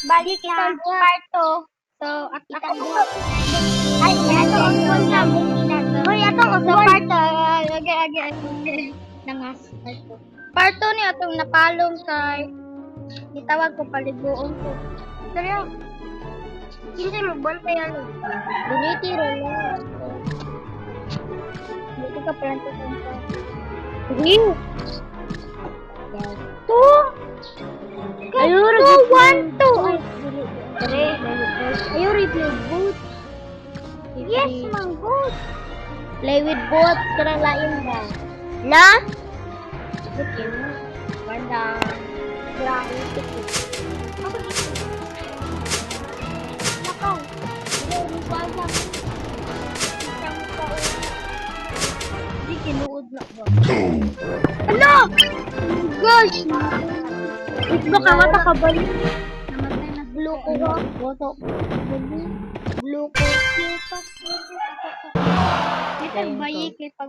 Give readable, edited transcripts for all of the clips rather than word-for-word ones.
Balik na part 2. So, at ako. Ay, ato ang konlam. Hoy, ato ang sa part 2. Nangas. Part 2 ni atong napalong sa gitawag ko paliguon ko. Pero, hindi mo bantay ano. Duniti rin. Dito ka pala ito sa. Sige. 2. Ayun, 1, 2. Ayun, replay boot. Yes, mang boot. Play with boot. Karang lain ba? Na? Okay. Ganda. Grabe. Ako dito. Nakaw. Hindi wala. Hindi kinuod na ba? Ano? Oh gosh! Ito ka, wata ka ba yun? Namatay na blue ko ba? Wata. Blue ko. Ito ang bayi kay pag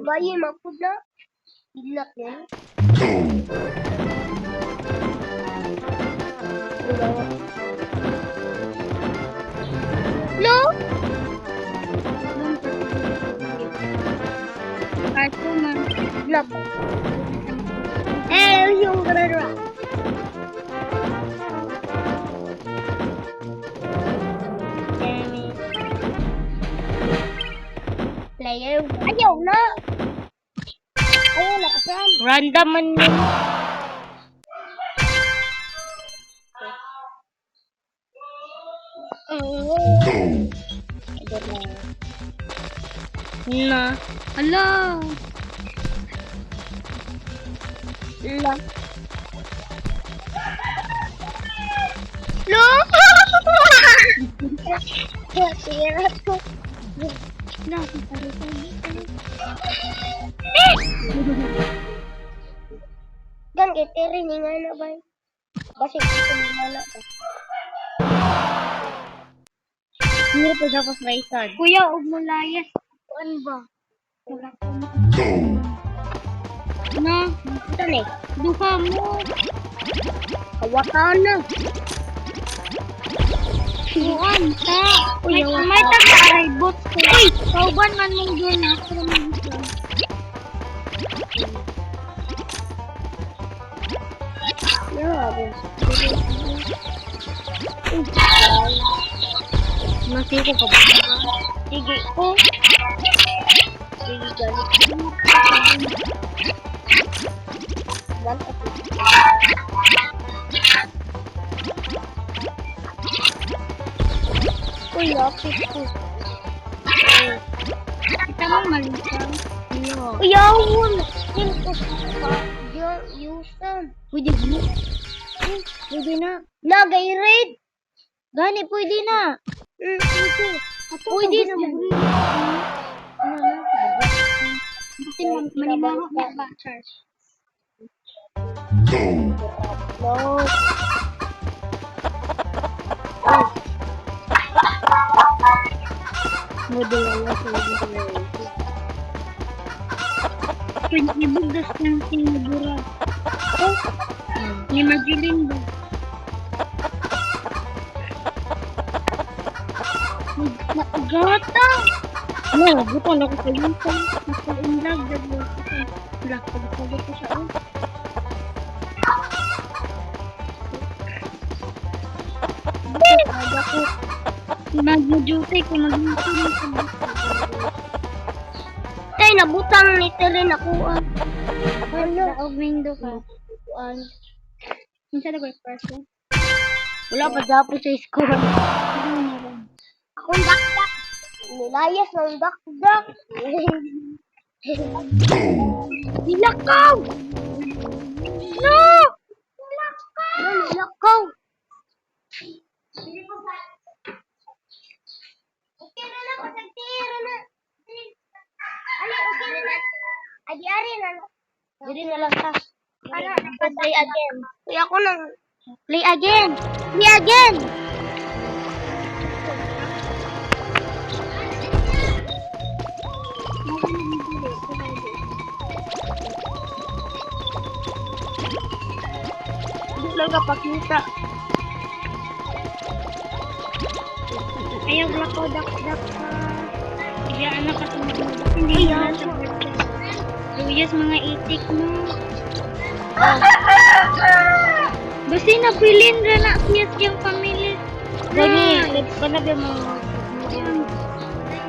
bayi mapula. Ilak yan. Blue? Cartoon. Blue. Yung gara-gara. Player. Ayaw na. Ayaw na kasama. Random man yun. Na. Hello. La. Lo. Tira ko. Na, gan itiri ni nga na ba? Basi ito ni na ba? Hindi pa dapat raisan. Kuya, ug mo layas. Kuan ba? Wala ko. Na, ito ni. Duha mo. Hawakan na. Kuan ta. May taga-aray bot ko. Uy, kauban man mong doon na. Pero man ito. Masih ko ba? Sige ko. Sige galit. Uy, lapit ko. Kita mo malintang. Uy, yawon. Ito pa. Yusan. Pwede na. Pwede na. Lagay red. Gani, pwede na. Pwede na. Manimaho na ba, Charles? No. Model sa Pinibugas ng tinibura. Ni Magdalene ba? Gata! No, bukan ako sa yusan. Nasa inlag, daglo. Wala, pagkagat ko siya. Ako, mag-duty ko, mag-duty ko. Tay, nabutang ni Teren ako. Ano? Naog-window ka. Minsan na person? Wala pa dapat sa school. Akong dakdak. Nilayas ng dakdak. Nilakaw! No! Nilakaw! Nilakaw! Okay na lang, nagtira na. Ali, okay na lang. Adi-ari na lang. Dili na lang ta. Play again. Kaya ako nang play again. Play again. lang kapakita. Ayaw lang ko dak-dak ka. Iya anak ka tumulong. Hindi na sa birthday. Luyas mga itik mo. Basta napilin rin na siya siyang pamilya. Gani, kana ba mga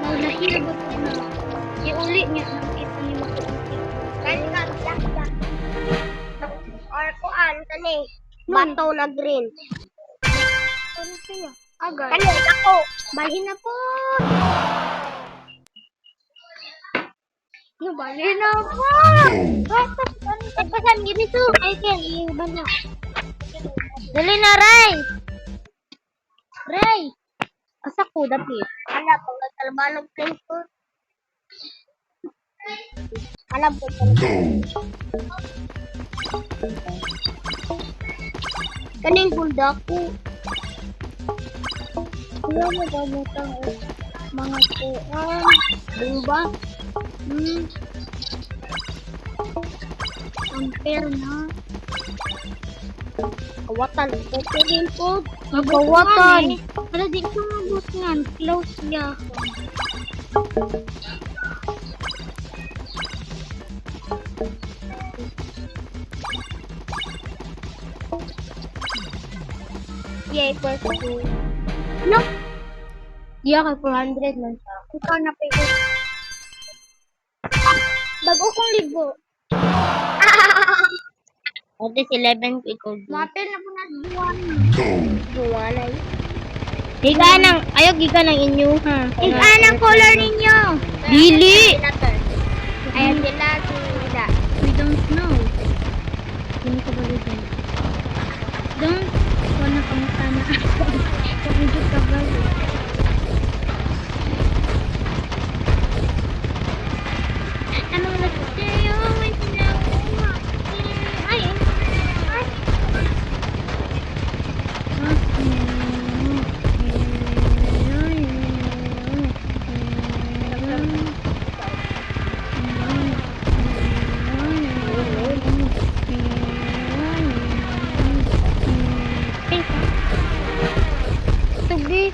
naulahira ba ito na? Iuli niya ng ito ni mga itik. Kahit ka, dak-dak. Or kuan, tani. Bato na green. Ano siya? Agad. Kani, ako. Balhin na po. No, balhin na po. Pagpasan, ganito. Ay, Ken, iuban na. Dali na, Ray. Ray. Asa ko, dapit. Ala, pag nagtalbalog kayo po. Alam po kaning buldak ko. Wala mo ba butang mga kuan? Diba? Ampere na. Kawatan. Okay din po. Kawatan. Para di ko mabot nga. Close niya. Yay, first two. No? Diya ka 400 man siya. Ikaw na pwede. Bago kong ligo. Ate, 11 ko ikaw. Mapil na po na duwan. Duwan ay. Higa ng, ayaw giga ng inyo ha. Higa ng color ninyo. Dili. Ayaw sila sila. We don't know. Hindi ko ba dito? Don't. Wala kang sana. Medyo kabal. Anong nagsayo? May sinawa. Ay. Tubi.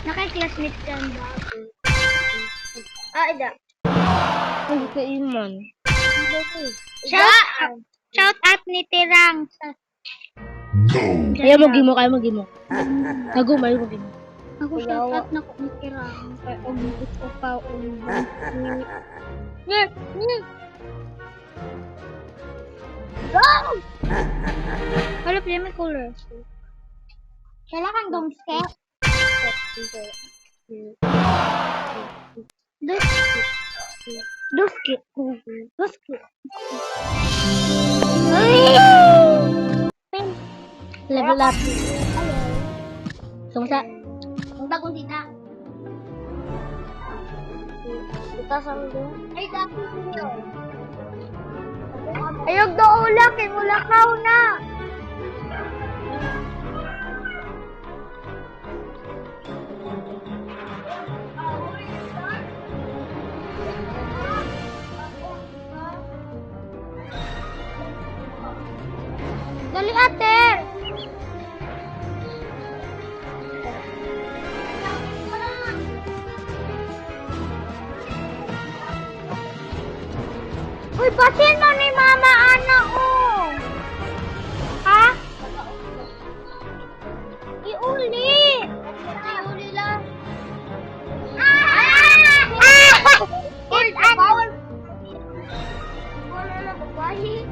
Naka-classmate dyan ba? Ida. Hindi ka iman. Shout out ni Tirang. Ayaw mag-imo, kayo mag-imo. Nagumay mag-imo. Ako shout out na ko ni Tirang. Kaya umibit ko pa umibit. Go! Wala pa may colors. Kailangan dong skate. Duski. Level up. Sungsa. Ang bagong dita. Kita samdo. Ay, dati niyo. Ayog do ulak kay mulakaw na. Dali ate. Uy, pasin mo ni mama anak ko. Ha? Iuli. Iuli lang. Uy, bawal. Wala na babae.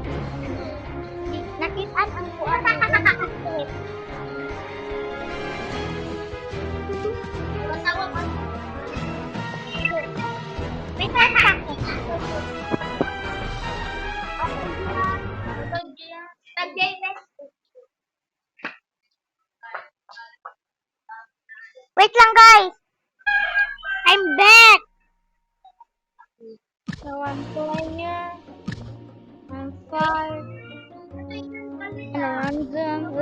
Nakitaan ang kuwan. Matawag ako. May tatak. Wait lang guys. I'm back. Kawan tuloy niya. I'm fine. Random.